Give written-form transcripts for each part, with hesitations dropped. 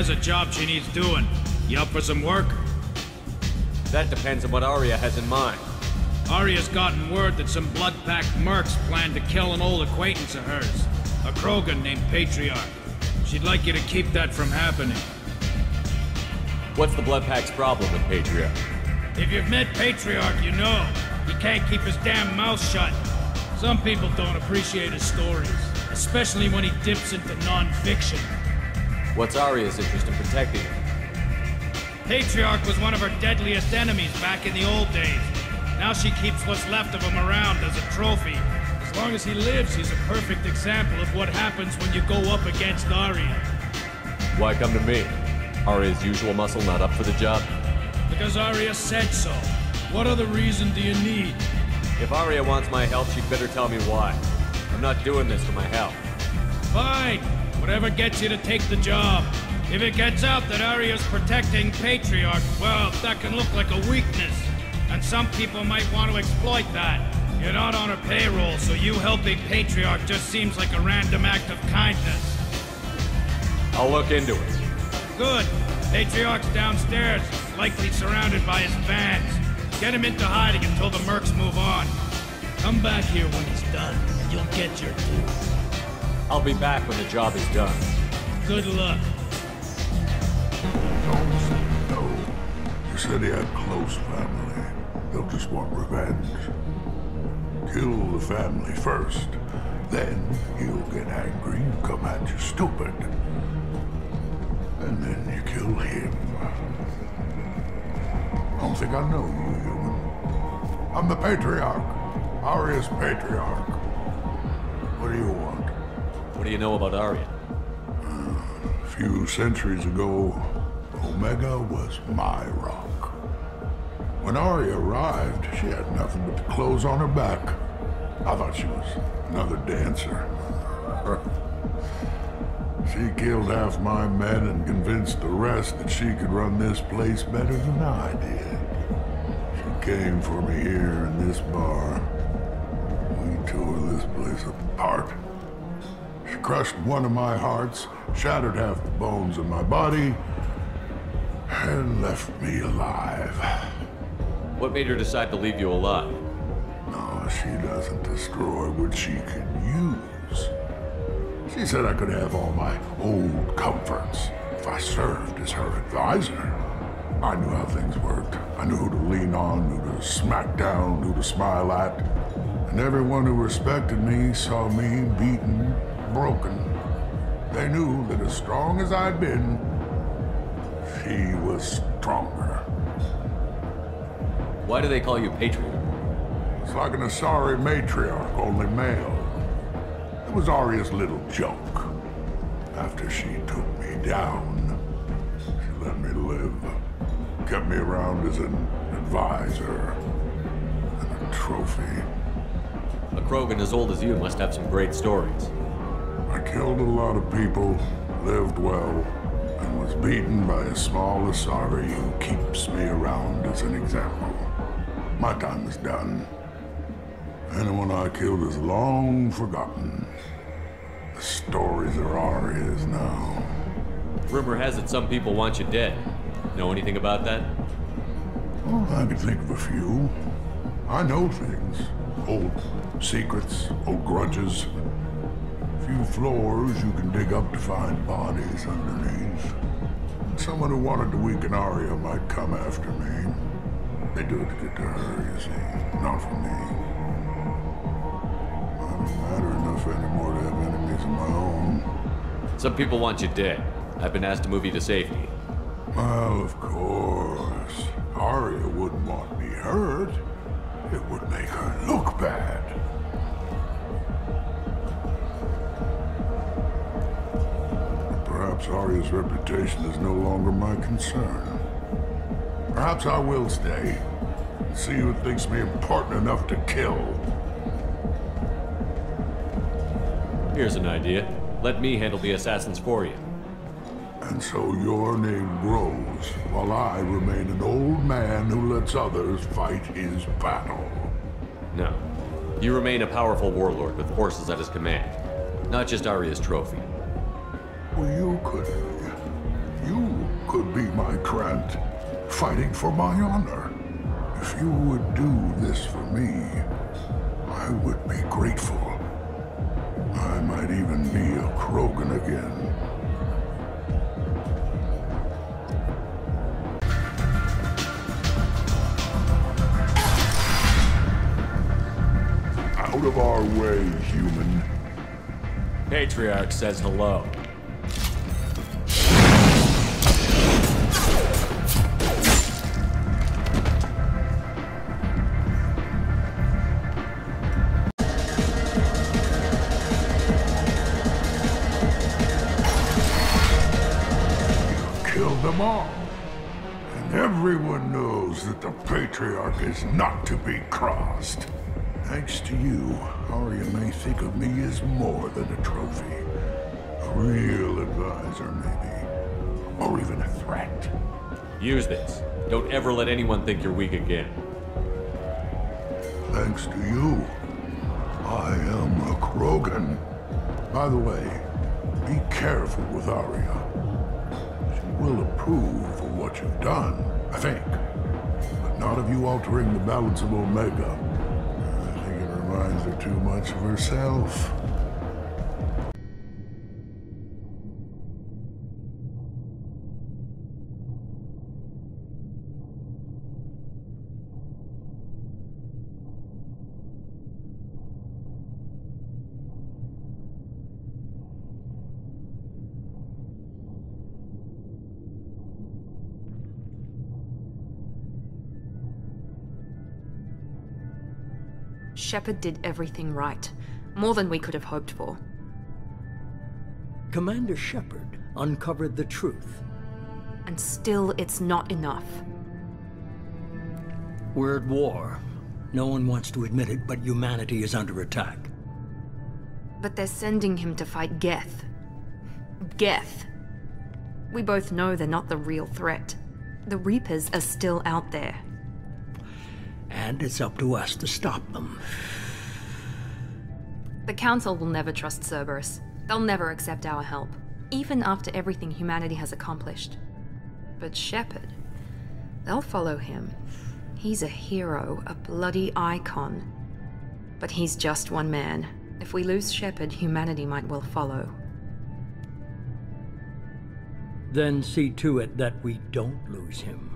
has a job she needs doing. You up for some work? That depends on what Arya has in mind. Arya's gotten word that some blood-packed mercs plan to kill an old acquaintance of hers. A Krogan named Patriarch. She'd like you to keep that from happening. What's the Bloodpack's problem with Patriarch? If you've met Patriarch, you know. He can't keep his damn mouth shut. Some people don't appreciate his stories, especially when he dips into non-fiction. What's Arya's interest in protecting him? Patriarch was one of her deadliest enemies back in the old days. Now she keeps what's left of him around as a trophy. As long as he lives, he's a perfect example of what happens when you go up against Arya. Why come to me? Arya's usual muscle not up for the job? Because Arya said so. What other reason do you need? If Arya wants my help, she'd better tell me why. I'm not doing this for my health. Fine. Whatever gets you to take the job. If it gets out that Arya's protecting Patriarch, well, that can look like a weakness. And some people might want to exploit that. You're not on her payroll, so you helping Patriarch just seems like a random act of kindness. I'll look into it. Good. Patriarch's downstairs, likely surrounded by his fans. Get him into hiding until the mercs move on. Come back here when he's done, and you'll get your due. I'll be back when the job is done. Good luck. No. You said he had close family. They'll just want revenge. Kill the family first. Then he'll get angry and come at you stupid. And then you kill him. I don't think I know you, human. I'm the Patriarch. Arya's Patriarch. What do you want? What do you know about Arya? A few centuries ago, Omega was my rock. When Arya arrived, she had nothing but the clothes on her back. I thought she was another dancer. She killed half my men and convinced the rest that she could run this place better than I did. She came for me here in this bar. We tore this place apart. She crushed one of my hearts, shattered half the bones in my body, and left me alive. What made her decide to leave you alive? No, she doesn't destroy what she can use. She said I could have all my old comforts if I served as her advisor. I knew how things worked. I knew who to lean on, who to smack down, who to smile at. And everyone who respected me saw me beaten, broken. They knew that as strong as I'd been, she was stronger. Why do they call you Patriarch? It's like an Asari matriarch, only male. It was Arya's little joke. After she took me down, she let me live. Kept me around as an advisor and a trophy. A Krogan as old as you must have some great stories. I killed a lot of people, lived well, and was beaten by a small Asari who keeps me around as an example. My time is done. Anyone I killed is long forgotten. The stories are Arya's now. Rumor has it some people want you dead. Know anything about that? Well, I can think of a few. I know things. Old secrets, old grudges. A few floors you can dig up to find bodies underneath. And someone who wanted to weaken Arya might come after me. They do it to get to her, you see, not for me. I don't matter enough anymore to have enemies of my own. Some people want you dead. I've been asked to move you to safety. Well, of course. Arya wouldn't want me hurt. It would make her look bad. Perhaps Arya's reputation is no longer my concern. Perhaps I will stay and see who thinks me important enough to kill. Here's an idea. Let me handle the assassins for you. And so your name grows, while I remain an old man who lets others fight his battle. No. You remain a powerful warlord with forces at his command. Not just Arya's trophy. Well, you could. You my Krant, fighting for my honor. If you would do this for me, I would be grateful. I might even be a Krogan again. Out of our way, human. Patriarch says hello. Killed them all. And everyone knows that the Patriarch is not to be crossed. Thanks to you, Arya may think of me as more than a trophy. A real advisor, maybe. Or even a threat. Use this. Don't ever let anyone think you're weak again. Thanks to you, I am a Krogan. By the way, be careful with Arya. She will approve of what you've done, I think. But not of you altering the balance of Omega. Reminds her too much of herself. Shepard did everything right. More than we could have hoped for. Commander Shepard uncovered the truth. And still, it's not enough. We're at war. No one wants to admit it, but humanity is under attack. But they're sending him to fight Geth. Geth. We both know they're not the real threat. The Reapers are still out there. And it's up to us to stop them. The Council will never trust Cerberus. They'll never accept our help, even after everything humanity has accomplished. But Shepard, they'll follow him. He's a hero, a bloody icon. But he's just one man. If we lose Shepard, humanity might well follow. Then see to it that we don't lose him.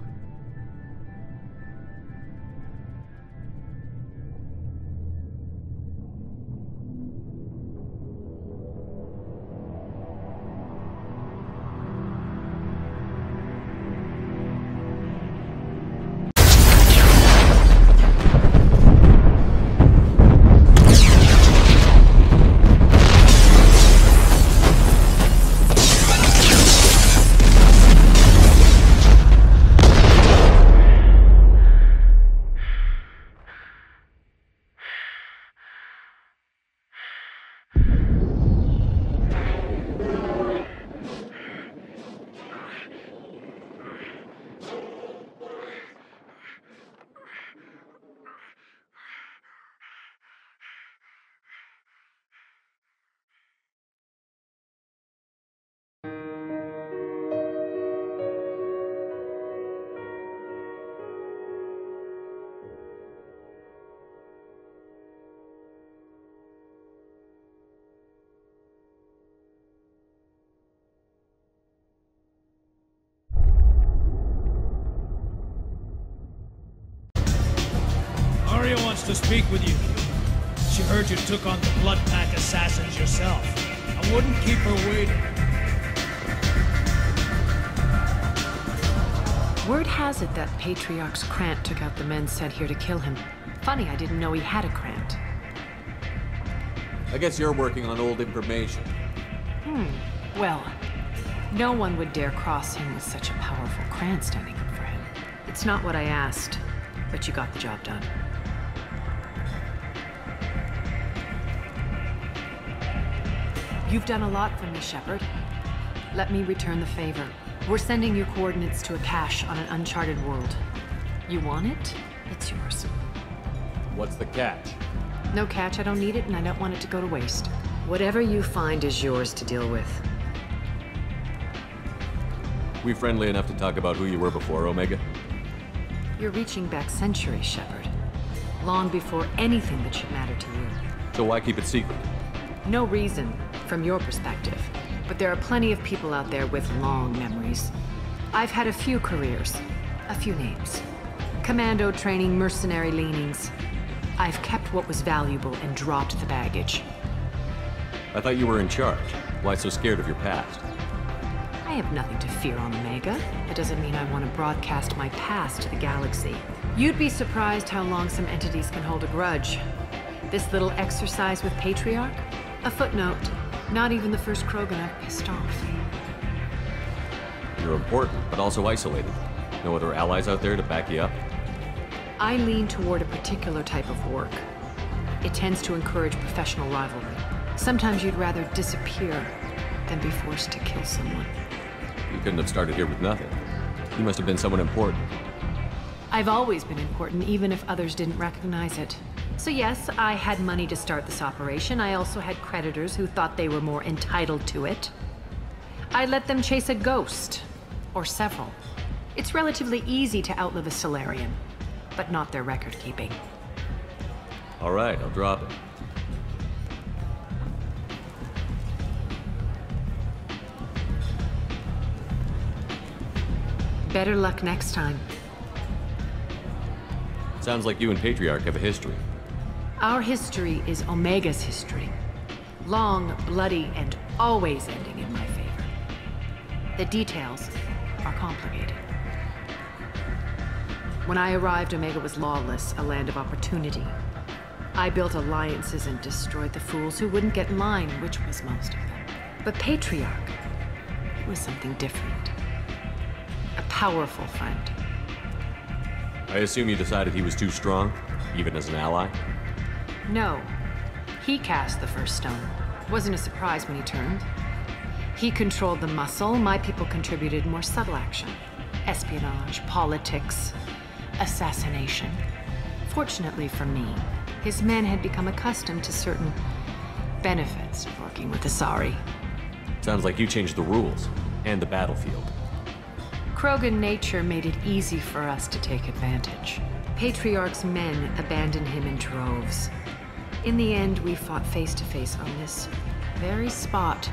Arya wants to speak with you. She heard you took on the Blood Pack assassins yourself. I wouldn't keep her waiting. Word has it that Patriarch's Krant took out the men sent here to kill him. Funny, I didn't know he had a Krant. I guess you're working on old information. Well, no one would dare cross him with such a powerful Krant standing up for him. It's not what I asked, but you got the job done. You've done a lot for me, Shepard. Let me return the favor. We're sending your coordinates to a cache on an uncharted world. You want it? It's yours. What's the catch? No catch, I don't need it, and I don't want it to go to waste. Whatever you find is yours to deal with. We friendly enough to talk about who you were before, Omega? You're reaching back centuries, Shepard. Long before anything that should matter to you. So why keep it secret? No reason, from your perspective. But there are plenty of people out there with long memories. I've had a few careers, a few names. Commando training, mercenary leanings. I've kept what was valuable and dropped the baggage. I thought you were in charge. Why so scared of your past? I have nothing to fear on Omega. It doesn't mean I want to broadcast my past to the galaxy. You'd be surprised how long some entities can hold a grudge. This little exercise with Patriarch? A footnote. Not even the first Krogan I've pissed off. You're important, but also isolated. No other allies out there to back you up? I lean toward a particular type of work. It tends to encourage professional rivalry. Sometimes you'd rather disappear than be forced to kill someone. You couldn't have started here with nothing. You must have been someone important. I've always been important, even if others didn't recognize it. So yes, I had money to start this operation. I also had creditors who thought they were more entitled to it. I let them chase a ghost, or several. It's relatively easy to outlive a Solarian, but not their record-keeping. All right, I'll drop it. Better luck next time. Sounds like you and Patriarch have a history. Our history is Omega's history. Long, bloody, and always ending in my favor. The details are complicated. When I arrived, Omega was lawless, a land of opportunity. I built alliances and destroyed the fools who wouldn't get in line, which was most of them. But Patriarch, it was something different. A powerful friend. I assume you decided he was too strong, even as an ally? No. He cast the first stone. Wasn't a surprise when he turned. He controlled the muscle. My people contributed more subtle action. Espionage, politics, assassination. Fortunately for me, his men had become accustomed to certain benefits of working with Asari. Sounds like you changed the rules, and the battlefield. Krogan nature made it easy for us to take advantage. Patriarch's men abandoned him in droves. In the end, we fought face to face on this very spot.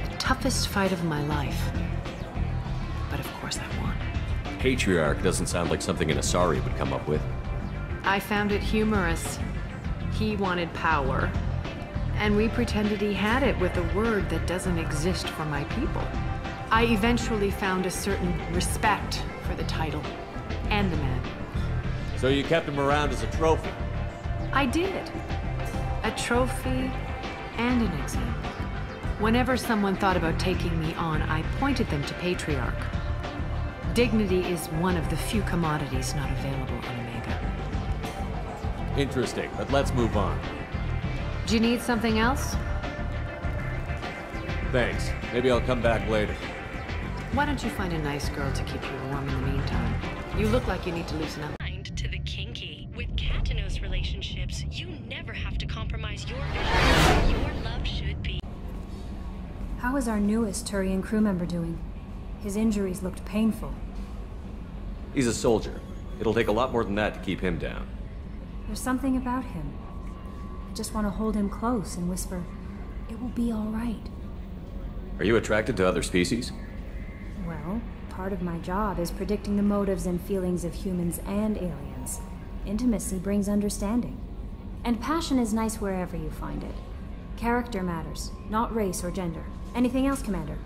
The toughest fight of my life. But of course I won. Patriarch doesn't sound like something an Asari would come up with. I found it humorous. He wanted power, and we pretended he had it with a word that doesn't exist for my people. I eventually found a certain respect for the title and the man. So you kept him around as a trophy? I did. A trophy and an example. Whenever someone thought about taking me on, I pointed them to Patriarch. Dignity is one of the few commodities not available on Omega. Interesting, but let's move on. Do you need something else? Thanks. Maybe I'll come back later. Why don't you find a nice girl to keep you warm in the meantime? You look like you need to loosen up. To the kinky. With Katanos relationships, you never have to compromise your vision. Your love should be. How is our newest Turian crew member doing? His injuries looked painful. He's a soldier. It'll take a lot more than that to keep him down. There's something about him. I just want to hold him close and whisper, "It will be all right." Are you attracted to other species? Well, part of my job is predicting the motives and feelings of humans and aliens. Intimacy brings understanding. And passion is nice wherever you find it. Character matters, not race or gender. Anything else, Commander?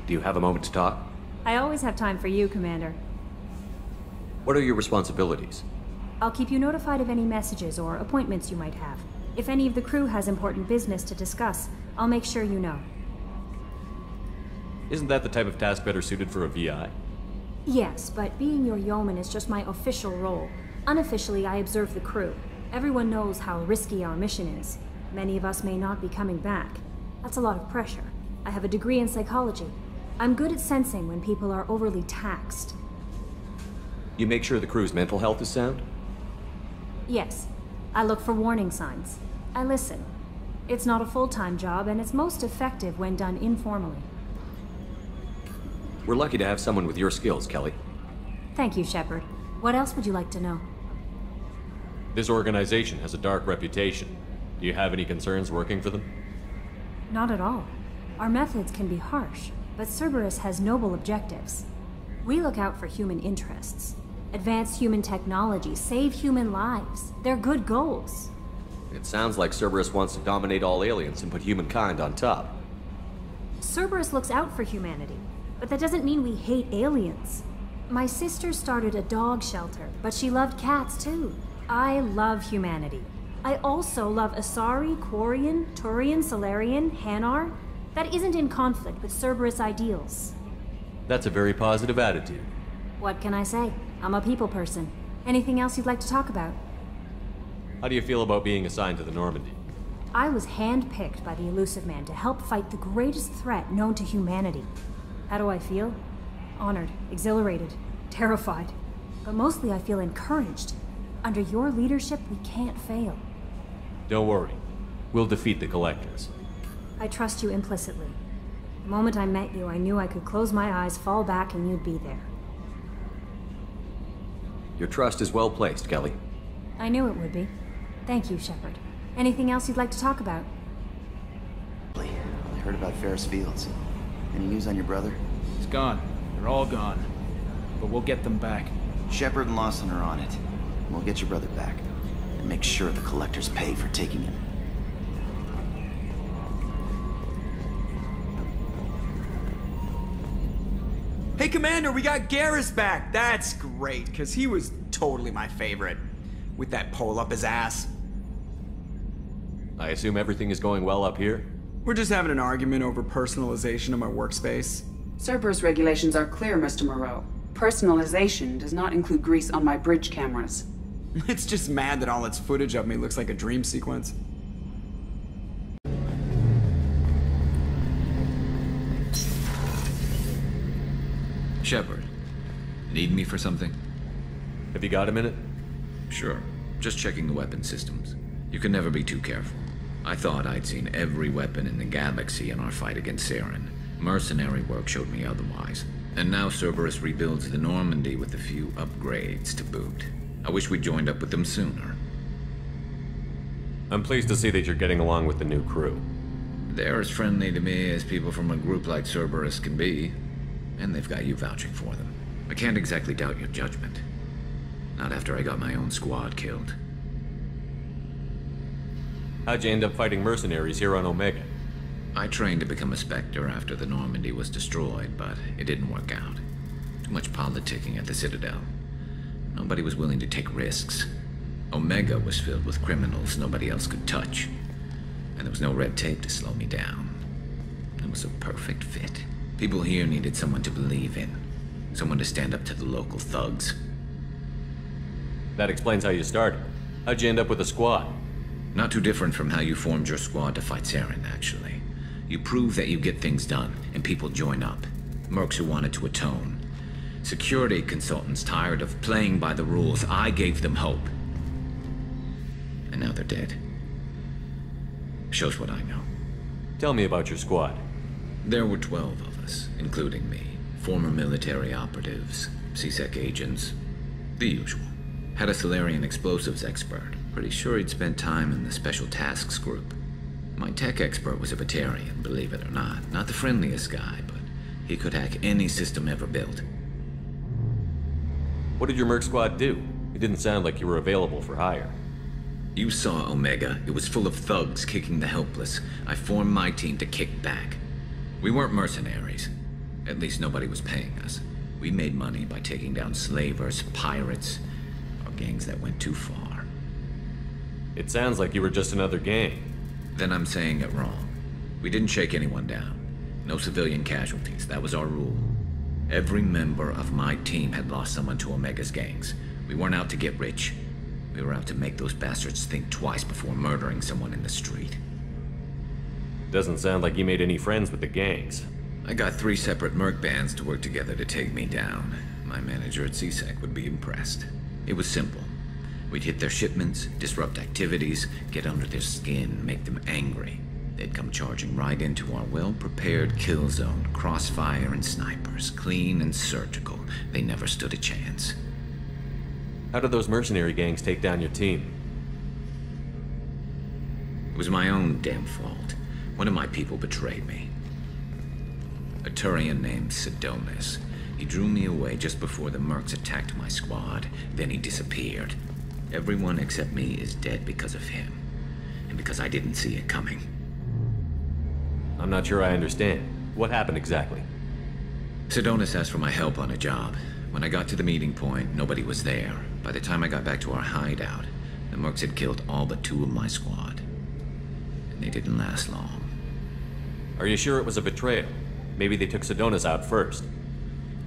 Do you have a moment to talk? I always have time for you, Commander. What are your responsibilities? I'll keep you notified of any messages or appointments you might have. If any of the crew has important business to discuss, I'll make sure you know. Isn't that the type of task better suited for a VI? Yes, but being your yeoman is just my official role. Unofficially, I observe the crew. Everyone knows how risky our mission is. Many of us may not be coming back. That's a lot of pressure. I have a degree in psychology. I'm good at sensing when people are overly taxed. You make sure the crew's mental health is sound? Yes. I look for warning signs. I listen. It's not a full-time job, and it's most effective when done informally. We're lucky to have someone with your skills, Kelly. Thank you, Shepard. What else would you like to know? This organization has a dark reputation. Do you have any concerns working for them? Not at all. Our methods can be harsh, but Cerberus has noble objectives. We look out for human interests. Advance human technology, save human lives. They're good goals. It sounds like Cerberus wants to dominate all aliens and put humankind on top. Cerberus looks out for humanity, but that doesn't mean we hate aliens. My sister started a dog shelter, but she loved cats too. I love humanity. I also love Asari, Quarian, Turian, Solarian, Hanar. That isn't in conflict with Cerberus ideals. That's a very positive attitude. What can I say? I'm a people person. Anything else you'd like to talk about? How do you feel about being assigned to the Normandy? I was handpicked by the Elusive Man to help fight the greatest threat known to humanity. How do I feel? Honored, exhilarated, terrified. But mostly I feel encouraged. Under your leadership, we can't fail. Don't worry. We'll defeat the Collectors. I trust you implicitly. The moment I met you, I knew I could close my eyes, fall back, and you'd be there. Your trust is well placed, Kelly. I knew it would be. Thank you, Shepard. Anything else you'd like to talk about? I heard about Ferris Fields. Any news on your brother? He's gone. They're all gone. But we'll get them back. Shepard and Lawson are on it. We'll get your brother back. And make sure the Collectors pay for taking him. Hey, Commander, we got Garrus back. That's great, because he was totally my favorite. With that pole up his ass. I assume everything is going well up here? We're just having an argument over personalization of my workspace. Cerberus regulations are clear, Mr. Moreau. Personalization does not include grease on my bridge cameras. It's just mad that all its footage of me looks like a dream sequence. Shepard, need me for something? Have you got a minute? Sure. Just checking the weapon systems. You can never be too careful. I thought I'd seen every weapon in the galaxy in our fight against Saren. Mercenary work showed me otherwise. And now Cerberus rebuilds the Normandy with a few upgrades to boot. I wish we'd joined up with them sooner. I'm pleased to see that you're getting along with the new crew. They're as friendly to me as people from a group like Cerberus can be. And they've got you vouching for them. I can't exactly doubt your judgment. Not after I got my own squad killed. How'd you end up fighting mercenaries here on Omega? I trained to become a Spectre after the Normandy was destroyed, but it didn't work out. Too much politicking at the Citadel. Nobody was willing to take risks. Omega was filled with criminals nobody else could touch. And there was no red tape to slow me down. It was a perfect fit. People here needed someone to believe in. Someone to stand up to the local thugs. That explains how you started. How'd you end up with a squad? Not too different from how you formed your squad to fight Saren, actually. You prove that you get things done, and people join up. Mercs who wanted to atone. Security consultants tired of playing by the rules. I gave them hope. And now they're dead. Shows what I know. Tell me about your squad. There were 12 of us, including me. Former military operatives, CSEC agents, the usual. Had a Solarian explosives expert. Pretty sure he'd spent time in the Special Tasks group. My tech expert was a Batarian, believe it or not. Not the friendliest guy, but he could hack any system ever built. What did your merc squad do? It didn't sound like you were available for hire. You saw Omega. It was full of thugs kicking the helpless. I formed my team to kick back. We weren't mercenaries. At least nobody was paying us. We made money by taking down slavers, pirates, or gangs that went too far. It sounds like you were just another gang. Then I'm saying it wrong. We didn't shake anyone down. No civilian casualties. That was our rule. Every member of my team had lost someone to Omega's gangs. We weren't out to get rich. We were out to make those bastards think twice before murdering someone in the street. Doesn't sound like you made any friends with the gangs. I got 3 separate merc bands to work together to take me down. My manager at CSEC would be impressed. It was simple. We'd hit their shipments, disrupt activities, get under their skin, make them angry. They'd come charging right into our well-prepared kill zone, crossfire and snipers, clean and surgical. They never stood a chance. How did those mercenary gangs take down your team? It was my own damn fault. One of my people betrayed me. A Turian named Sidonis. He drew me away just before the mercs attacked my squad. Then he disappeared. Everyone except me is dead because of him. And because I didn't see it coming. I'm not sure I understand. What happened exactly? Sidonis asked for my help on a job. When I got to the meeting point, nobody was there. By the time I got back to our hideout, the mercs had killed all but 2 of my squad. And they didn't last long. Are you sure it was a betrayal? Maybe they took Sidonis out first.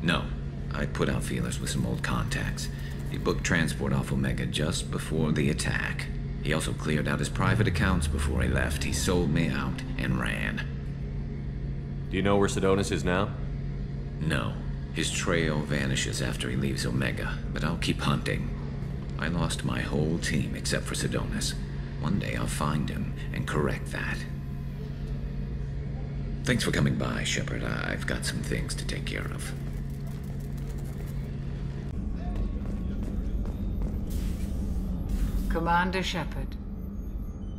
No. I put out feelers with some old contacts. He booked transport off Omega just before the attack. He also cleared out his private accounts before he left. He sold me out and ran. Do you know where Sidonis is now? No. His trail vanishes after he leaves Omega, but I'll keep hunting. I lost my whole team except for Sidonis. One day I'll find him and correct that. Thanks for coming by, Shepard. I've got some things to take care of. Commander Shepard,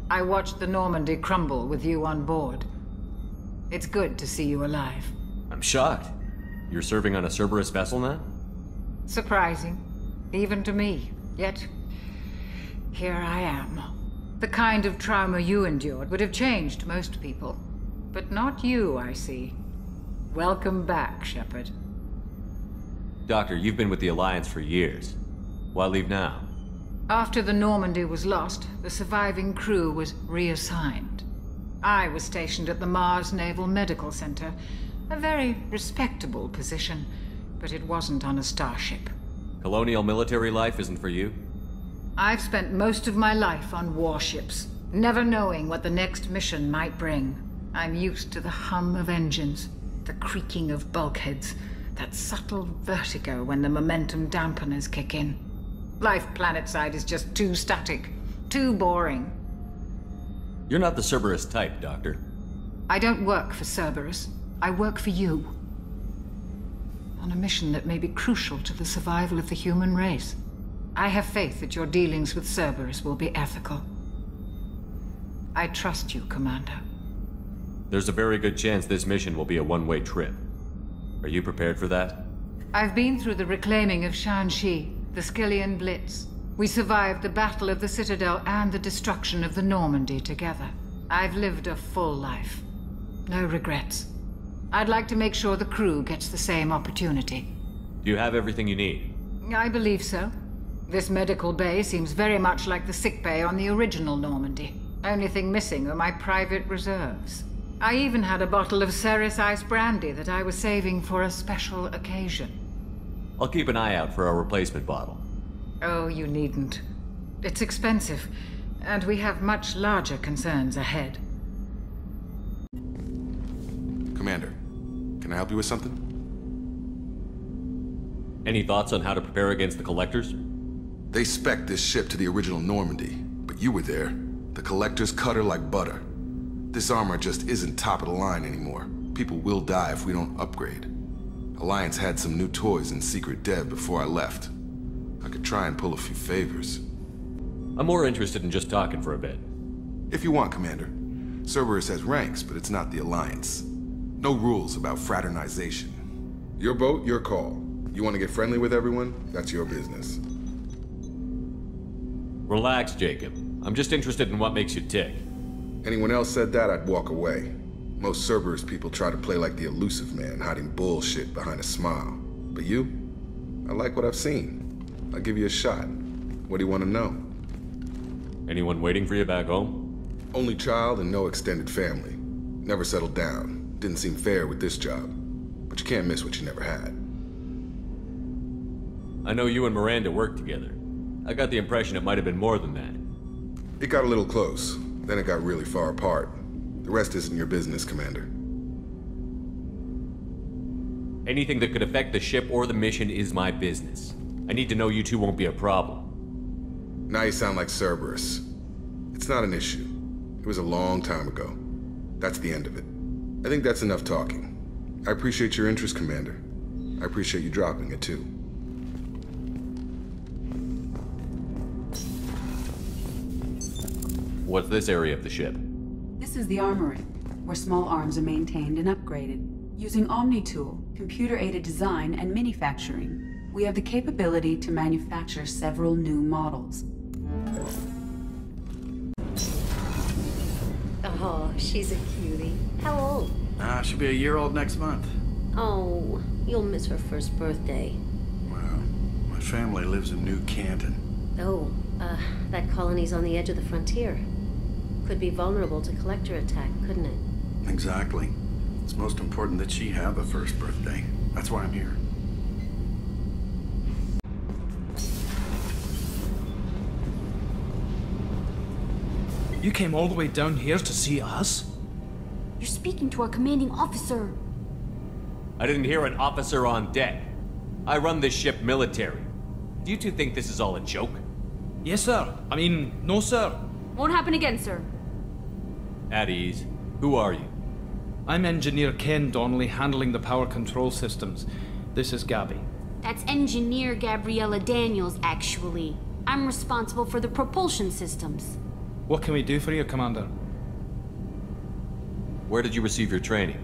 I watched the Normandy crumble with you on board. It's good to see you alive. I'm shocked. You're serving on a Cerberus vessel now? Surprising, even to me. Yet, here I am. The kind of trauma you endured would have changed most people. But not you, I see. Welcome back, Shepard. Doctor, you've been with the Alliance for years. Why leave now? After the Normandy was lost, the surviving crew was reassigned. I was stationed at the Mars Naval Medical Center, a very respectable position, but it wasn't on a starship. Colonial military life isn't for you? I've spent most of my life on warships, never knowing what the next mission might bring. I'm used to the hum of engines, the creaking of bulkheads, that subtle vertigo when the momentum dampeners kick in. Life planetside is just too static, too boring. You're not the Cerberus type, Doctor. I don't work for Cerberus. I work for you. On a mission that may be crucial to the survival of the human race. I have faith that your dealings with Cerberus will be ethical. I trust you, Commander. There's a very good chance this mission will be a one-way trip. Are you prepared for that? I've been through the reclaiming of Shanxi, the Skillian Blitz. We survived the Battle of the Citadel and the destruction of the Normandy together. I've lived a full life. No regrets. I'd like to make sure the crew gets the same opportunity. Do you have everything you need? I believe so. This medical bay seems very much like the sick bay on the original Normandy. Only thing missing are my private reserves. I even had a bottle of Ceres Ice brandy that I was saving for a special occasion. I'll keep an eye out for a replacement bottle. Oh, you needn't. It's expensive, and we have much larger concerns ahead. Commander, can I help you with something? Any thoughts on how to prepare against the Collectors? They spec'd this ship to the original Normandy, but you were there. The Collectors cut her like butter. This armor just isn't top of the line anymore. People will die if we don't upgrade. Alliance had some new toys in secret dev before I left. I could try and pull a few favors. I'm more interested in just talking for a bit. If you want, Commander. Cerberus has ranks, but it's not the Alliance. No rules about fraternization. Your boat, your call. You want to get friendly with everyone? That's your business. Relax, Jacob. I'm just interested in what makes you tick. Anyone else said that, I'd walk away. Most Cerberus people try to play like the elusive man, hiding bullshit behind a smile. But you? I like what I've seen. I'll give you a shot. What do you want to know? Anyone waiting for you back home? Only child and no extended family. Never settled down. Didn't seem fair with this job. But you can't miss what you never had. I know you and Miranda worked together. I got the impression it might have been more than that. It got a little close. Then it got really far apart. The rest isn't your business, Commander. Anything that could affect the ship or the mission is my business. I need to know you two won't be a problem. Now you sound like Cerberus. It's not an issue. It was a long time ago. That's the end of it. I think that's enough talking. I appreciate your interest, Commander. I appreciate you dropping it, too. What's this area of the ship? This is the armory, where small arms are maintained and upgraded. Using Omni-Tool, computer-aided design, and manufacturing, we have the capability to manufacture several new models. Oh, she's a cutie. How old? She'll be a year old next month. Oh, you'll miss her first birthday. Well, my family lives in New Canton. Oh, that colony's on the edge of the frontier. Could be vulnerable to collector attack, couldn't it? Exactly. It's most important that she have a first birthday. That's why I'm here. You came all the way down here to see us? You're speaking to our commanding officer. I didn't hear an officer on deck. I run this ship military. Do you two think this is all a joke? Yes, sir. I mean, no, sir. Won't happen again, sir. At ease. Who are you? I'm Engineer Ken Donnelly, handling the power control systems. This is Gabby. That's Engineer Gabriella Daniels, actually. I'm responsible for the propulsion systems. What can we do for you, Commander? Where did you receive your training?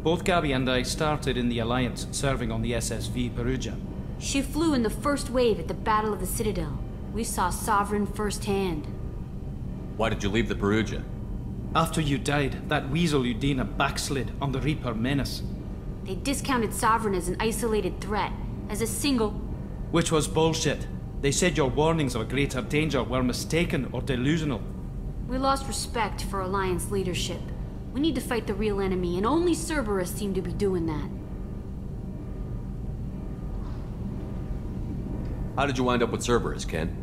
Both Gabby and I started in the Alliance, serving on the SSV Perugia. She flew in the first wave at the Battle of the Citadel. We saw Sovereign firsthand. Why did you leave the Perugia? After you died, that weasel Udina backslid on the Reaper menace. They discounted Sovereign as an isolated threat, as a single... Which was bullshit. They said your warnings of a greater danger were mistaken or delusional. We lost respect for Alliance leadership. We need to fight the real enemy, and only Cerberus seemed to be doing that. How did you wind up with Cerberus, Ken?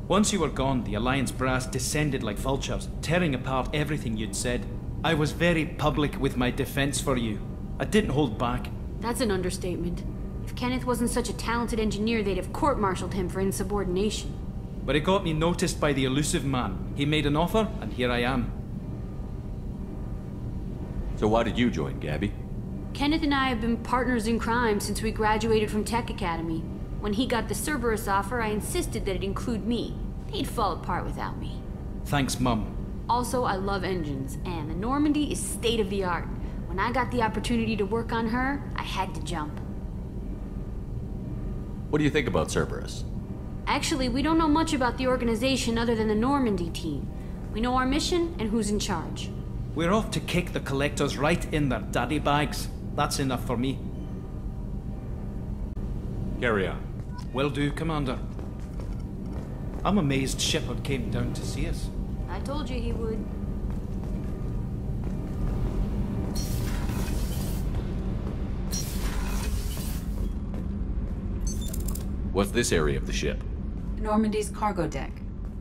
Once you were gone, the Alliance brass descended like vultures, tearing apart everything you'd said. I was very public with my defense for you. I didn't hold back. That's an understatement. If Kenneth wasn't such a talented engineer, they'd have court-martialed him for insubordination. But it got me noticed by the elusive man. He made an offer, and here I am. So why did you join, Gabby? Kenneth and I have been partners in crime since we graduated from Tech Academy. When he got the Cerberus offer, I insisted that it include me. They'd fall apart without me. Thanks, Mum. Also, I love engines, and the Normandy is state-of-the-art. When I got the opportunity to work on her, I had to jump. What do you think about Cerberus? Actually, we don't know much about the organization other than the Normandy team. We know our mission and who's in charge. We're off to kick the Collectors right in their daddy bags. That's enough for me. Carry on. Will do, Commander. I'm amazed Shepard came down to see us. I told you he would. What's this area of the ship? Normandy's cargo deck.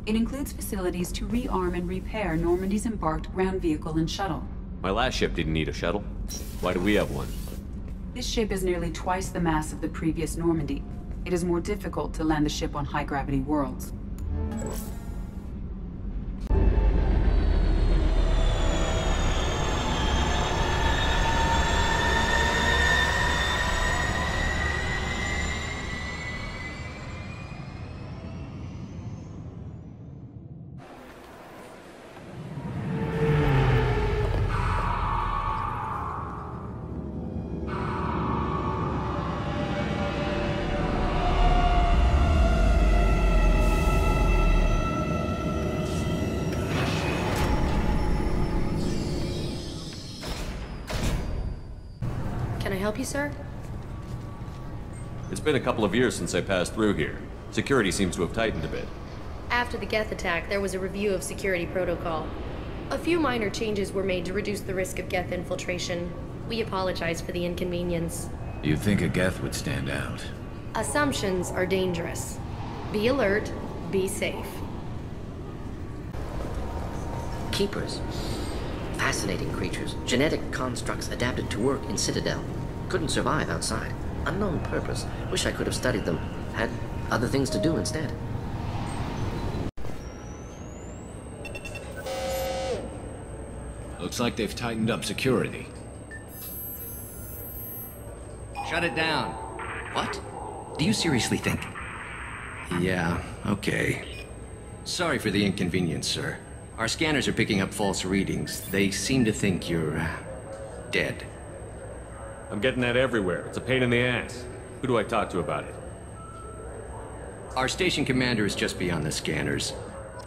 It includes facilities to rearm and repair Normandy's embarked ground vehicle and shuttle. My last ship didn't need a shuttle. Why do we have one? This ship is nearly twice the mass of the previous Normandy. It is more difficult to land the ship on high-gravity worlds. Can I help you, sir? It's been a couple of years since I passed through here. Security seems to have tightened a bit. After the Geth attack, there was a review of security protocol. A few minor changes were made to reduce the risk of Geth infiltration. We apologize for the inconvenience. You'd think a Geth would stand out. Assumptions are dangerous. Be alert, be safe. Keepers. Fascinating creatures. Genetic constructs adapted to work in Citadel. Couldn't survive outside. Unknown purpose. Wish I could have studied them. Had other things to do instead. Looks like they've tightened up security. Shut it down. What? Do you seriously think? Yeah, okay. Sorry for the inconvenience, sir. Our scanners are picking up false readings. They seem to think you're... dead. I'm getting that everywhere. It's a pain in the ass. Who do I talk to about it? Our station commander is just beyond the scanners.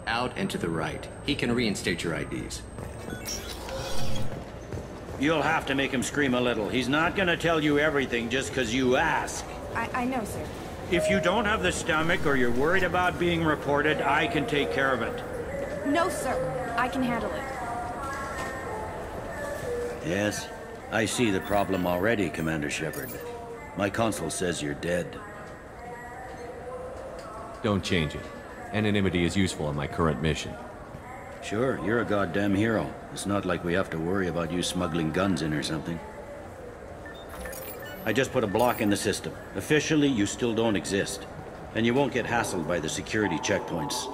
Out and to the right. He can reinstate your IDs. You'll have to make him scream a little. He's not gonna tell you everything just because you ask. I know, sir. If you don't have the stomach or you're worried about being reported, I can take care of it. No, sir. I can handle it. Yes, I see the problem already, Commander Shepard. My console says you're dead. Don't change it. Anonymity is useful on my current mission. Sure, you're a goddamn hero. It's not like we have to worry about you smuggling guns in or something. I just put a block in the system. Officially, you still don't exist. And you won't get hassled by the security checkpoints.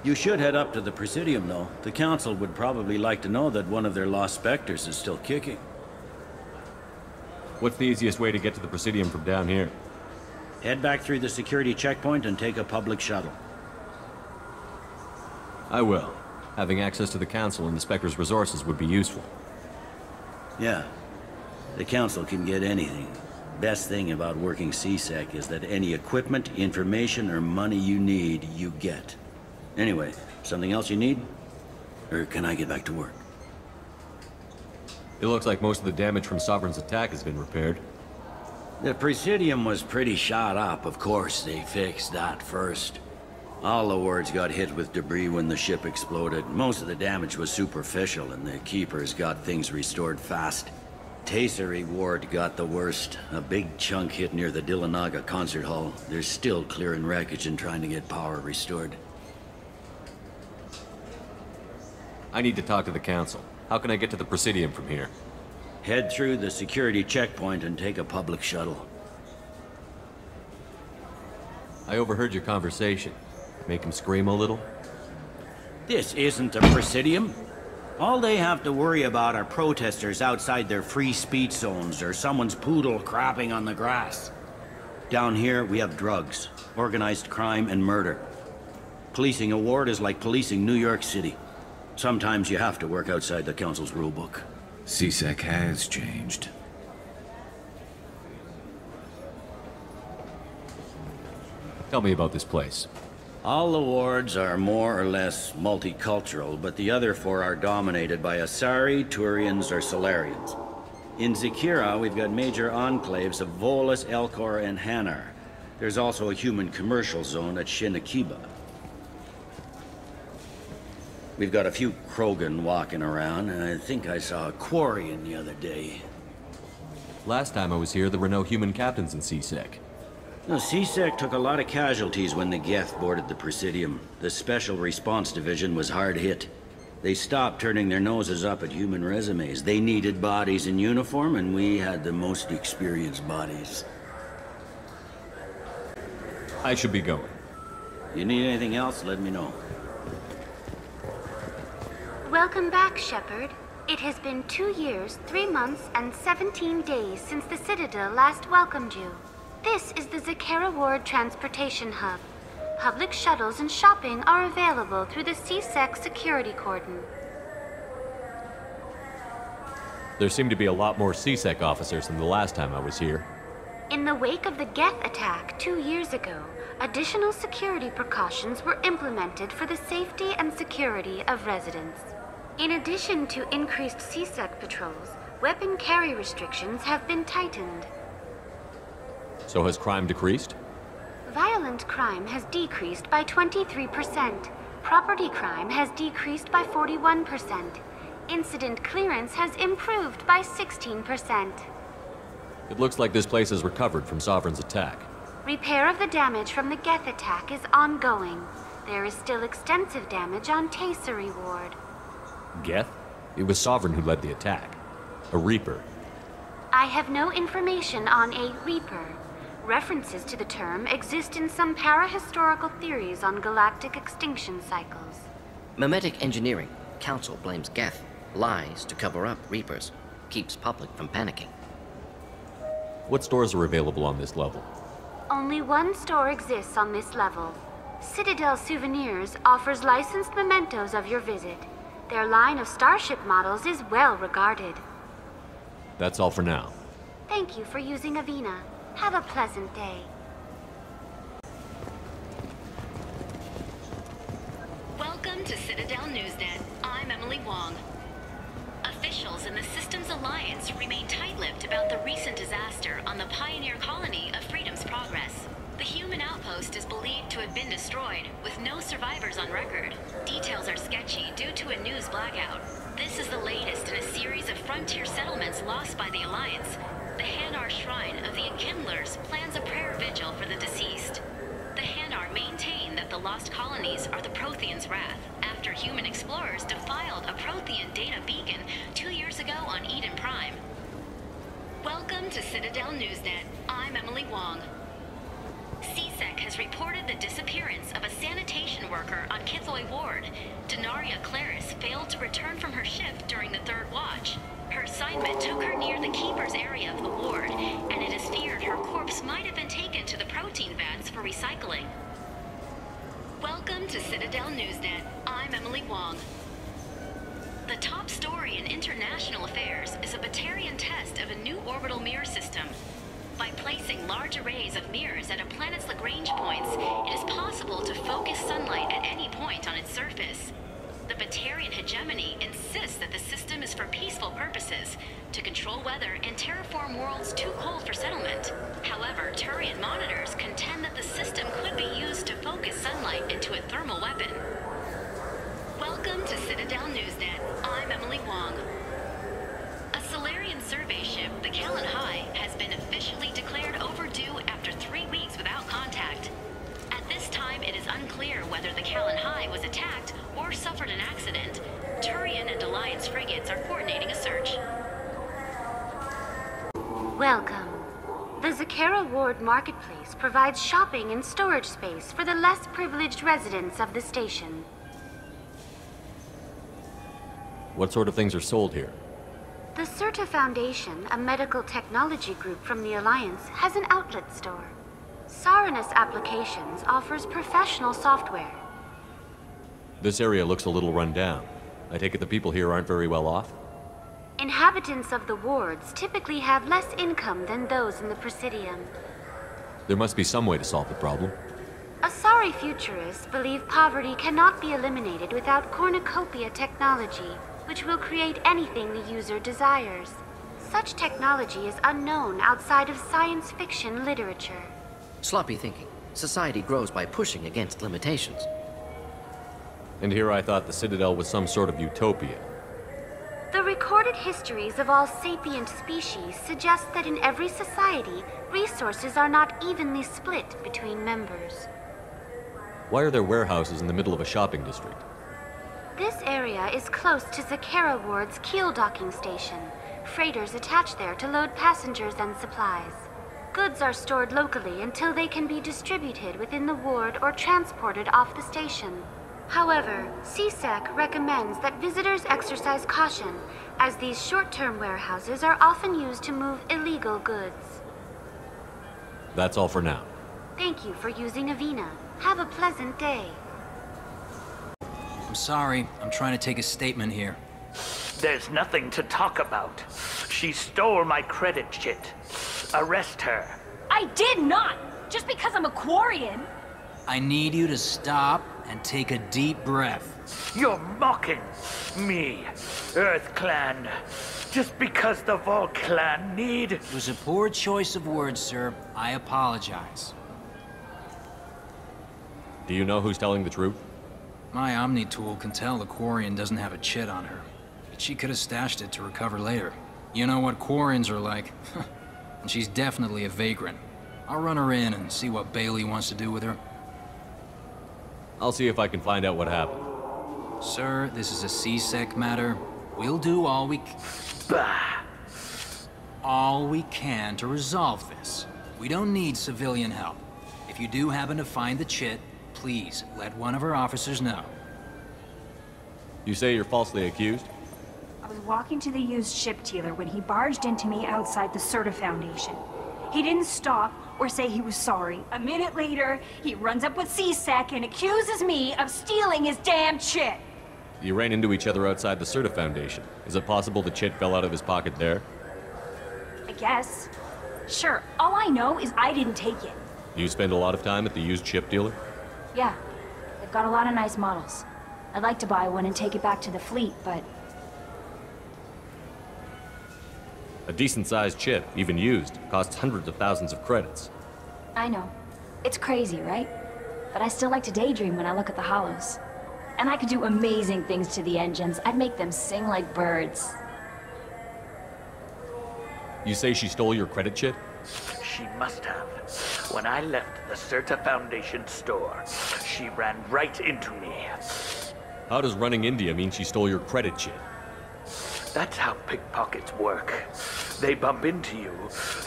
You should head up to the Presidium, though. The Council would probably like to know that one of their lost Spectres is still kicking. What's the easiest way to get to the Presidium from down here? Head back through the security checkpoint and take a public shuttle. I will. Having access to the Council and the Spectre's resources would be useful. Yeah. The Council can get anything. Best thing about working CSEC is that any equipment, information, or money you need, you get. Anyway, something else you need? Or can I get back to work? It looks like most of the damage from Sovereign's attack has been repaired. The Presidium was pretty shot up. Of course, they fixed that first. All the wards got hit with debris when the ship exploded. Most of the damage was superficial, and the Keepers got things restored fast. Tasery Ward got the worst. A big chunk hit near the Dillanaga concert hall. They're still clearing wreckage and trying to get power restored. I need to talk to the Council. How can I get to the Presidium from here? Head through the security checkpoint and take a public shuttle. I overheard your conversation. Make him scream a little? This isn't the Presidium. All they have to worry about are protesters outside their free speech zones or someone's poodle crapping on the grass. Down here, we have drugs, organized crime, and murder. Policing a ward is like policing New York City. Sometimes you have to work outside the Council's rulebook. CSEC has changed. Tell me about this place. All the wards are more or less multicultural, but the other four are dominated by Asari, Turians, or Solarians. In Zakira, we've got major enclaves of Volus, Elcor, and Hanar. There's also a human commercial zone at Shinakiba. We've got a few Krogan walking around, and I think I saw a Quarian the other day. Last time I was here, there were no human captains in CSEC. No, CSEC took a lot of casualties when the Geth boarded the Presidium. The Special Response Division was hard hit. They stopped turning their noses up at human resumes. They needed bodies in uniform, and we had the most experienced bodies. I should be going. You need anything else, let me know. Welcome back, Shepard. It has been 2 years, 3 months, and 17 days since the Citadel last welcomed you. This is the Zakera Ward Transportation Hub. Public shuttles and shopping are available through the CSEC security cordon. There seem to be a lot more CSEC officers than the last time I was here. In the wake of the Geth attack 2 years ago, additional security precautions were implemented for the safety and security of residents. In addition to increased CSEC patrols, weapon carry restrictions have been tightened. So has crime decreased? Violent crime has decreased by 23%. Property crime has decreased by 41%. Incident clearance has improved by 16%. It looks like this place has recovered from Sovereign's attack. Repair of the damage from the Geth attack is ongoing. There is still extensive damage on Tasery Ward. Geth? It was Sovereign who led the attack. A Reaper. I have no information on a Reaper. References to the term exist in some parahistorical theories on galactic extinction cycles. Memetic engineering. Council blames Geth. Lies to cover up Reapers. Keeps public from panicking. What stores are available on this level? Only one store exists on this level. Citadel Souvenirs offers licensed mementos of your visit. Their line of starship models is well regarded. That's all for now. Thank you for using Avina. Have a pleasant day. Welcome to Citadel Newsnet. I'm Emily Wong. Officials in the Systems Alliance remain tight-lipped about the recent disaster on the pioneer colony of Freedom's Progress. The human outpost is believed to have been destroyed, with no survivors on record. Details are sketchy due to a news blackout. This is the latest in a series of frontier settlements lost by the Alliance. The Hanar Shrine of the Enkindlers plans a prayer vigil for the deceased. The Hanar maintain that the lost colonies are the Protheans' wrath, after human explorers defiled a Prothean data beacon 2 years ago on Eden Prime. Welcome to Citadel Newsnet. I'm Emily Wong. CSEC has reported the disappearance of a sanitation worker on Kithoy Ward. Denaria Claris failed to return from her shift during the third watch. Her assignment took her near the Keeper's area of the ward, and it is feared her corpse might have been taken to the protein vats for recycling. Welcome to Citadel Newsnet. I'm Emily Wong. The top story in international affairs is a Batarian test of a new orbital mirror system. By placing large arrays of mirrors at a planet's Lagrange points, it is possible to focus sunlight at any point on its surface. The Batarian hegemony insists that the system is for peaceful purposes, to control weather and terraform worlds too cold for settlement. However, Turian monitors contend that the system could be used to focus sunlight into a thermal weapon. Welcome to Citadel Newsnet. I'm Emily Wong. A Solarian survey ship, the Callan High, has been officially declared overdue after 3 weeks without contact. At this time, it is unclear whether the Callan High was attacked or suffered an accident. Turian and Alliance frigates are coordinating a search. Welcome. The Zakera Ward Marketplace provides shopping and storage space for the less privileged residents of the station. What sort of things are sold here? The Certa Foundation, a medical technology group from the Alliance, has an outlet store. Saranus Applications offers professional software. This area looks a little run down. I take it the people here aren't very well off? Inhabitants of the wards typically have less income than those in the Presidium. There must be some way to solve the problem. Asari futurists believe poverty cannot be eliminated without cornucopia technology, which will create anything the user desires. Such technology is unknown outside of science fiction literature. Sloppy thinking. Society grows by pushing against limitations. And here I thought the Citadel was some sort of utopia. The recorded histories of all sapient species suggest that in every society, resources are not evenly split between members. Why are there warehouses in the middle of a shopping district? This area is close to Zakera Ward's keel docking station. Freighters attach there to load passengers and supplies. Goods are stored locally until they can be distributed within the ward or transported off the station. However, CSEC recommends that visitors exercise caution, as these short-term warehouses are often used to move illegal goods. That's all for now. Thank you for using Avina. Have a pleasant day. I'm sorry. I'm trying to take a statement here. There's nothing to talk about. She stole my credit chit. Arrest her. I did not! Just because I'm a Quarian! I need you to stop and take a deep breath. You're mocking me, Earth Clan. Just because the Vol Clan need... It was a poor choice of words, sir. I apologize. Do you know who's telling the truth? My Omni tool can tell the Quarian doesn't have a chit on her. But she could have stashed it to recover later. You know what Quarians are like. And she's definitely a vagrant. I'll run her in and see what Bailey wants to do with her. I'll see if I can find out what happened. Sir, this is a CSEC matter. We'll do all we can to resolve this. We don't need civilian help. If you do happen to find the chit, please let one of our officers know. You say you're falsely accused? I was walking to the used ship dealer when he barged into me outside the Serta Foundation. He didn't stop or say he was sorry. A minute later, he runs up with C-Sec and accuses me of stealing his damn chit. You ran into each other outside the Serta Foundation. Is it possible the chit fell out of his pocket there? I guess. Sure, all I know is I didn't take it. You spend a lot of time at the used ship dealer? Yeah, they've got a lot of nice models. I'd like to buy one and take it back to the fleet, but... A decent-sized chip, even used, costs hundreds of thousands of credits. I know. It's crazy, right? But I still like to daydream when I look at the hollows. And I could do amazing things to the engines. I'd make them sing like birds. You say she stole your credit chit? She must have. When I left the Serta Foundation store, she ran right into me. How does running into you mean she stole your credit chit? That's how pickpockets work. They bump into you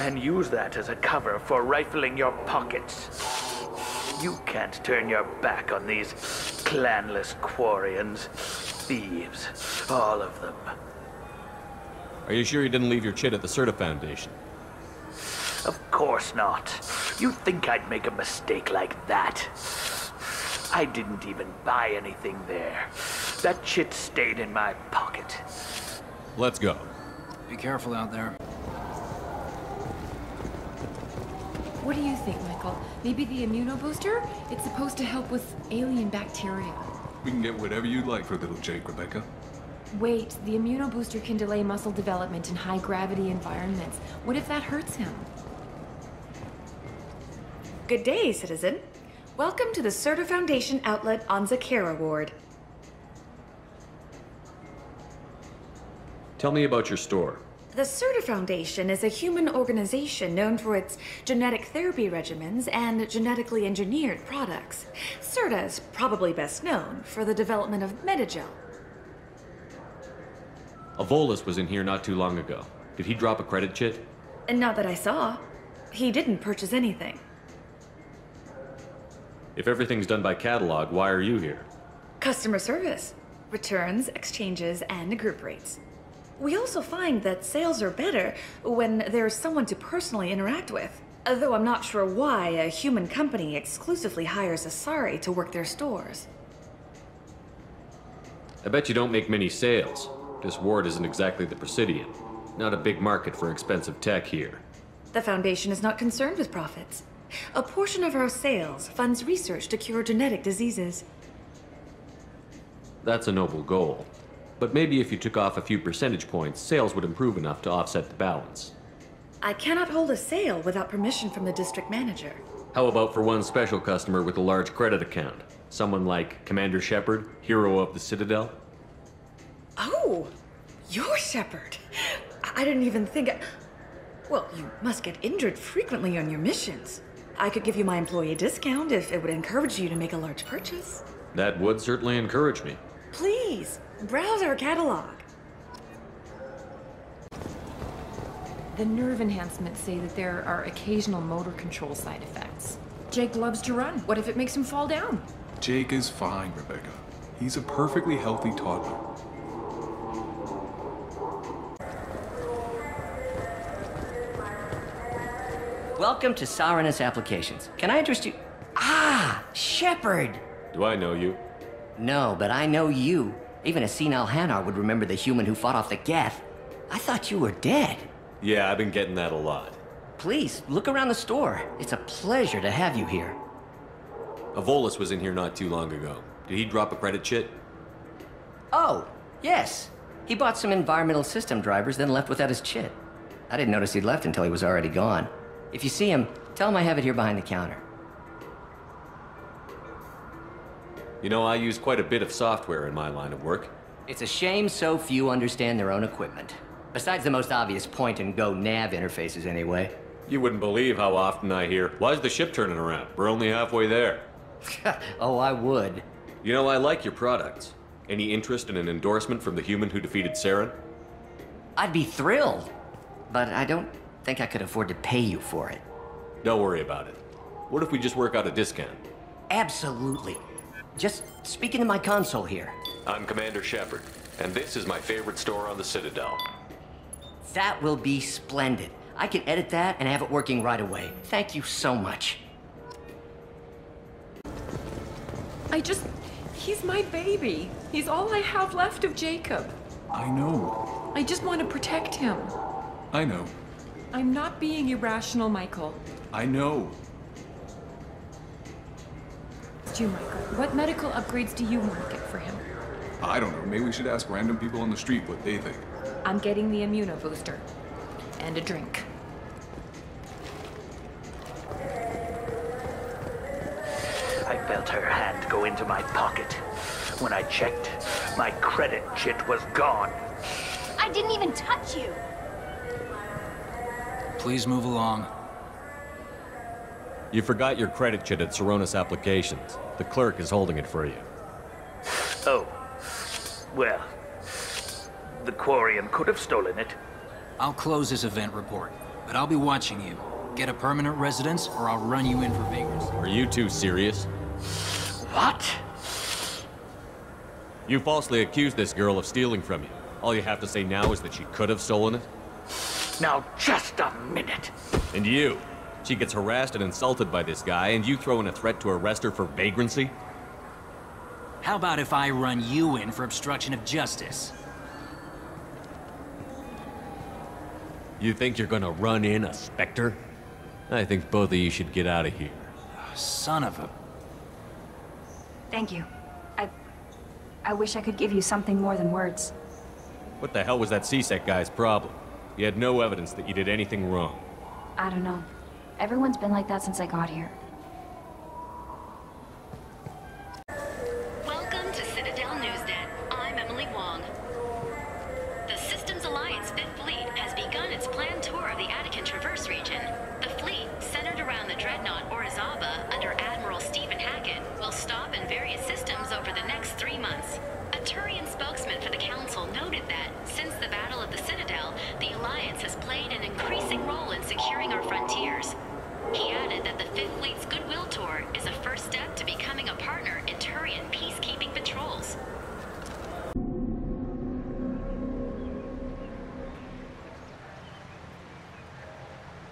and use that as a cover for rifling your pockets. You can't turn your back on these clanless Quarians. Thieves, all of them. Are you sure you didn't leave your chit at the Serta Foundation? Of course not. You think I'd make a mistake like that? I didn't even buy anything there. That chit stayed in my pocket. Let's go. Be careful out there. What do you think, Michael? Maybe the immunobooster? It's supposed to help with alien bacteria. We can get whatever you'd like for little Jake, Rebecca. Wait, the immunobooster can delay muscle development in high-gravity environments. What if that hurts him? Good day, citizen. Welcome to the Serta Foundation outlet on Zakera Ward. Tell me about your store. The Serta Foundation is a human organization known for its genetic therapy regimens and genetically engineered products. Serta is probably best known for the development of Metagel. Avolis was in here not too long ago. Did he drop a credit chit? And not that I saw. He didn't purchase anything. If everything's done by catalog, why are you here? Customer service. Returns, exchanges, and group rates. We also find that sales are better when there's someone to personally interact with. Though I'm not sure why a human company exclusively hires Asari to work their stores. I bet you don't make many sales. This ward isn't exactly the Presidium. Not a big market for expensive tech here. The Foundation is not concerned with profits. A portion of our sales funds research to cure genetic diseases. That's a noble goal. But maybe if you took off a few percentage points, sales would improve enough to offset the balance. I cannot hold a sale without permission from the district manager. How about for one special customer with a large credit account? Someone like Commander Shepard, hero of the Citadel? Oh, you're Shepard. I didn't even think... Well, you must get injured frequently on your missions. I could give you my employee discount if it would encourage you to make a large purchase. That would certainly encourage me. Please, browse our catalog. The nerve enhancements say that there are occasional motor control side effects. Jake loves to run. What if it makes him fall down? Jake is fine, Rebecca. He's a perfectly healthy toddler. Welcome to Saranus Applications. Can I interest you? Ah, Shepard! Do I know you? No, but I know you. Even a senile Hanar would remember the human who fought off the Geth. I thought you were dead. Yeah, I've been getting that a lot. Please, look around the store. It's a pleasure to have you here. Avolis was in here not too long ago. Did he drop a credit chit? Oh, yes. He bought some environmental system drivers, then left without his chit. I didn't notice he'd left until he was already gone. If you see him, tell him I have it here behind the counter. You know, I use quite a bit of software in my line of work. It's a shame so few understand their own equipment. Besides the most obvious point-and-go nav interfaces, anyway. You wouldn't believe how often I hear, "Why's the ship turning around? We're only halfway there." Oh, I would. You know, I like your products. Any interest in an endorsement from the human who defeated Saren? I'd be thrilled. But I don't think I could afford to pay you for it. Don't worry about it. What if we just work out a discount? Absolutely. Just speak into my console here. I'm Commander Shepard. And this is my favorite store on the Citadel. That will be splendid. I can edit that and have it working right away. Thank you so much. He's my baby. He's all I have left of Jacob. I know. I just want to protect him. I know. I'm not being irrational, Michael. I know. It's you, Michael. What medical upgrades do you want to get for him? I don't know. Maybe we should ask random people on the street what they think. I'm getting the immuno booster. And a drink. I felt her hand go into my pocket. When I checked, my credit chit was gone. I didn't even touch you. Please move along. You forgot your credit chit at Saronis Applications. The clerk is holding it for you. Oh. Well, the Quarian could have stolen it. I'll close this event report, but I'll be watching you. Get a permanent residence, or I'll run you in for vagrancy. Are you two serious? What? You falsely accused this girl of stealing from you. All you have to say now is that she could have stolen it? Now, just a minute. And you? She gets harassed and insulted by this guy, and you throw in a threat to arrest her for vagrancy? How about if I run you in for obstruction of justice? You think you're gonna run in a Spectre? I think both of you should get out of here. Son of a... Thank you. I wish I could give you something more than words. What the hell was that CSEC guy's problem? He had no evidence that you did anything wrong. I don't know. Everyone's been like that since I got here. Welcome to Citadel Newsnet. I'm Emily Wong. The Systems Alliance 5th Fleet has begun its planned tour of the Attican Traverse region. The fleet, centered around the dreadnought Orizaba under Admiral Stephen Hackett, will stop in various systems over the next 3 months. A Turian spokesman for the Council noted that, since the Battle of the Citadel, the Alliance has played an increasing role in securing our frontiers. He added that the 5th Fleet's Goodwill Tour is a first step to becoming a partner in Turian peacekeeping patrols.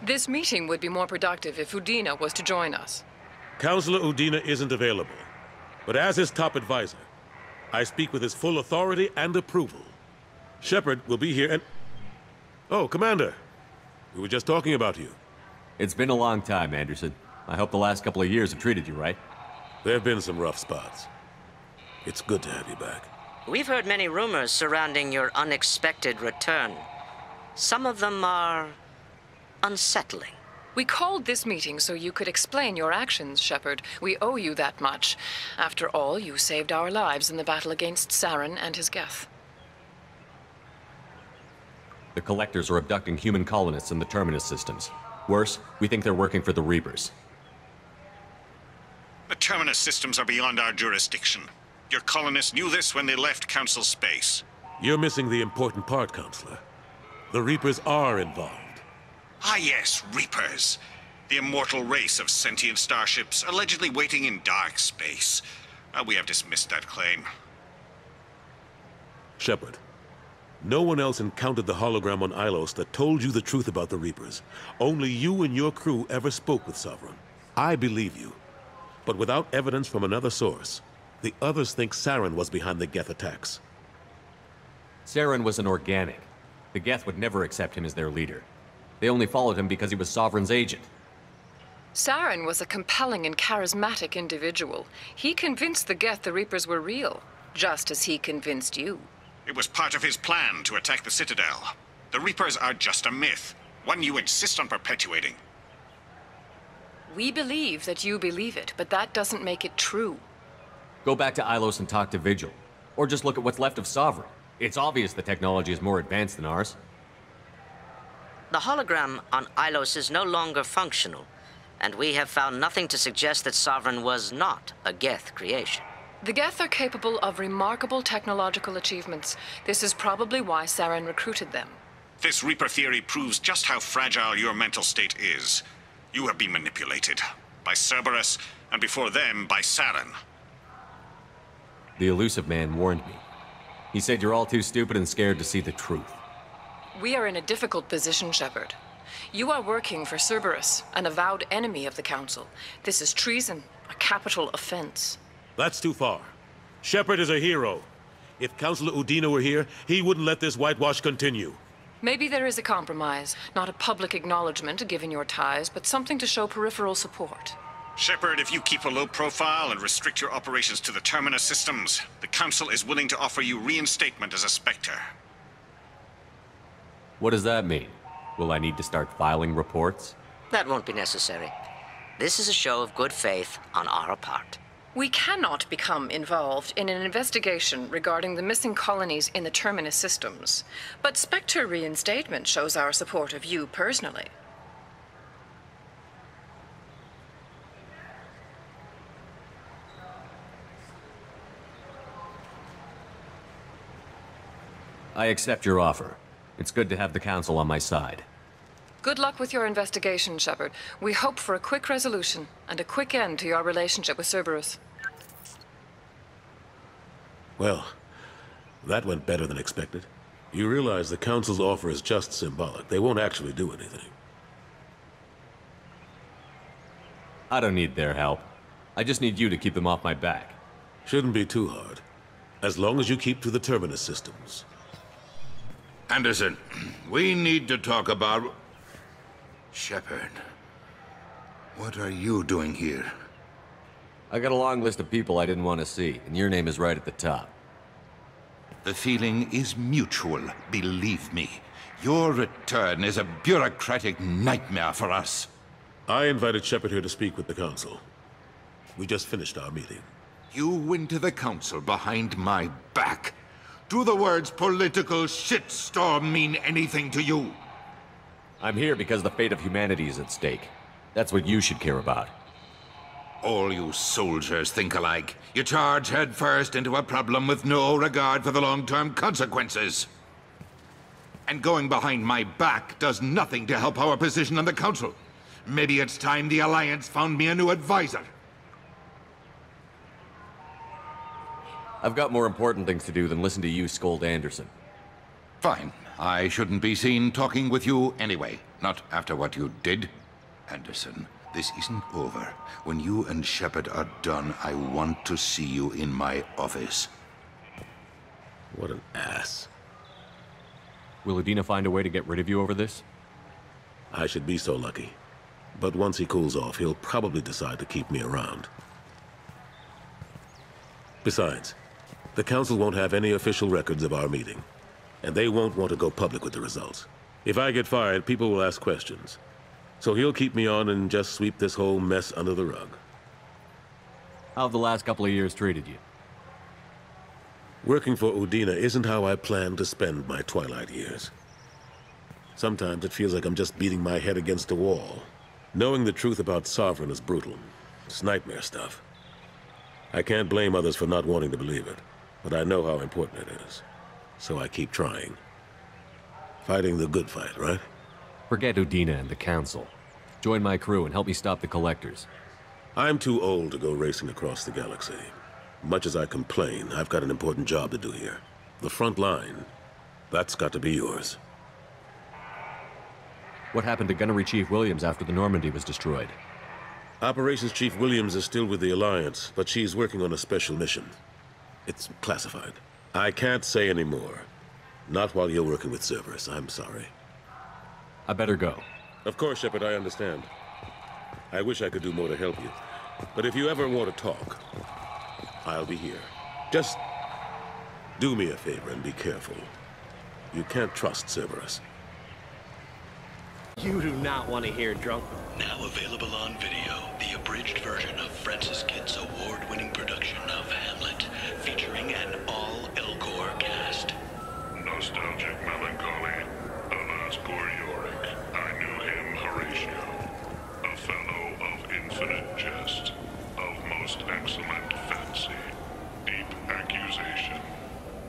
This meeting would be more productive if Udina was to join us. Counselor Udina isn't available, but as his top advisor, I speak with his full authority and approval. Shepard will be here and... Oh, Commander. We were just talking about you. It's been a long time, Anderson. I hope the last couple of years have treated you right. There have been some rough spots. It's good to have you back. We've heard many rumors surrounding your unexpected return. Some of them are... unsettling. We called this meeting so you could explain your actions, Shepard. We owe you that much. After all, you saved our lives in the battle against Saren and his Geth. The Collectors are abducting human colonists in the Terminus systems. Worse, we think they're working for the Reapers. The Terminus systems are beyond our jurisdiction. Your colonists knew this when they left Council space. You're missing the important part, Counselor. The Reapers are involved. Ah yes, Reapers. The immortal race of sentient starships allegedly waiting in dark space. We have dismissed that claim. Shepard, no one else encountered the hologram on Ilos that told you the truth about the Reapers. Only you and your crew ever spoke with Sovereign. I believe you. But without evidence from another source, the others think Saren was behind the Geth attacks. Saren was an organic. The Geth would never accept him as their leader. They only followed him because he was Sovereign's agent. Saren was a compelling and charismatic individual. He convinced the Geth the Reapers were real, just as he convinced you. It was part of his plan to attack the Citadel. The Reapers are just a myth, one you insist on perpetuating. We believe that you believe it, but that doesn't make it true. Go back to Ilos and talk to Vigil. Or just look at what's left of Sovereign. It's obvious the technology is more advanced than ours. The hologram on Ilos is no longer functional, and we have found nothing to suggest that Sovereign was not a Geth creation. The Geth are capable of remarkable technological achievements. This is probably why Saren recruited them. This Reaper theory proves just how fragile your mental state is. You have been manipulated. By Cerberus, and before them, by Saren. The Elusive Man warned me. He said you're all too stupid and scared to see the truth. We are in a difficult position, Shepard. You are working for Cerberus, an avowed enemy of the Council. This is treason, a capital offense. That's too far. Shepard is a hero. If Councilor Udina were here, he wouldn't let this whitewash continue. Maybe there is a compromise. Not a public acknowledgement given your ties, but something to show peripheral support. Shepard, if you keep a low profile and restrict your operations to the Terminus systems, the Council is willing to offer you reinstatement as a Spectre. What does that mean? Will I need to start filing reports? That won't be necessary. This is a show of good faith on our part. We cannot become involved in an investigation regarding the missing colonies in the Terminus systems, but Spectre reinstatement shows our support of you personally. I accept your offer. It's good to have the Council on my side. Good luck with your investigation, Shepard. We hope for a quick resolution and a quick end to your relationship with Cerberus. Well, that went better than expected. You realize the Council's offer is just symbolic. They won't actually do anything. I don't need their help. I just need you to keep them off my back. Shouldn't be too hard. As long as you keep to the Terminus systems. Anderson, we need to talk about... Shepard, what are you doing here? I got a long list of people I didn't want to see, and your name is right at the top. The feeling is mutual, believe me. Your return is a bureaucratic nightmare for us. I invited Shepard here to speak with the Council. We just finished our meeting. You went to the Council behind my back. Do the words political shitstorm mean anything to you? I'm here because the fate of humanity is at stake. That's what you should care about. All you soldiers think alike. You charge headfirst into a problem with no regard for the long-term consequences. And going behind my back does nothing to help our position on the Council. Maybe it's time the Alliance found me a new advisor. I've got more important things to do than listen to you scold Anderson. Fine. I shouldn't be seen talking with you anyway. Not after what you did. Anderson, this isn't over. When you and Shepard are done, I want to see you in my office. What an ass. Will Udina find a way to get rid of you over this? I should be so lucky. But once he cools off, he'll probably decide to keep me around. Besides, the Council won't have any official records of our meeting. And they won't want to go public with the results. If I get fired, people will ask questions. So he'll keep me on and just sweep this whole mess under the rug. How have the last couple of years treated you? Working for Udina isn't how I plan to spend my twilight years. Sometimes it feels like I'm just beating my head against a wall. Knowing the truth about Sovereign is brutal. It's nightmare stuff. I can't blame others for not wanting to believe it, but I know how important it is. So I keep trying. Fighting the good fight, right? Forget Udina and the Council. Join my crew and help me stop the Collectors. I'm too old to go racing across the galaxy. Much as I complain, I've got an important job to do here. The front line, that's got to be yours. What happened to Gunnery Chief Williams after the Normandy was destroyed? Operations Chief Williams is still with the Alliance, but she's working on a special mission. It's classified. I can't say any more. Not while you're working with Cerberus, I'm sorry. I better go. Of course, Shepard, I understand. I wish I could do more to help you. But if you ever want to talk, I'll be here. Just do me a favor and be careful. You can't trust Cerberus. You do not want to hear drunk. Now available on video, the abridged version of Francis Kidd's award-winning production of Hamlet, featuring an all-Elcor cast. Nostalgic melancholy. Alas, poor Yorick. I knew him, Horatio. A fellow of infinite jest, of most excellent fancy, deep accusation.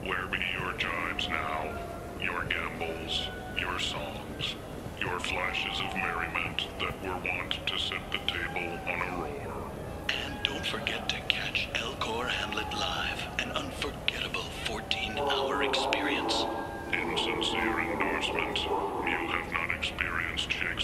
Where be your jibes now? Your gambols, your songs, your flashes of merriment that were wont to set the table on a roar. And don't forget to catch Elcor Hamlet Live, an unforgettable 14 in our experience. Insincere endorsement. You have not experienced Jacob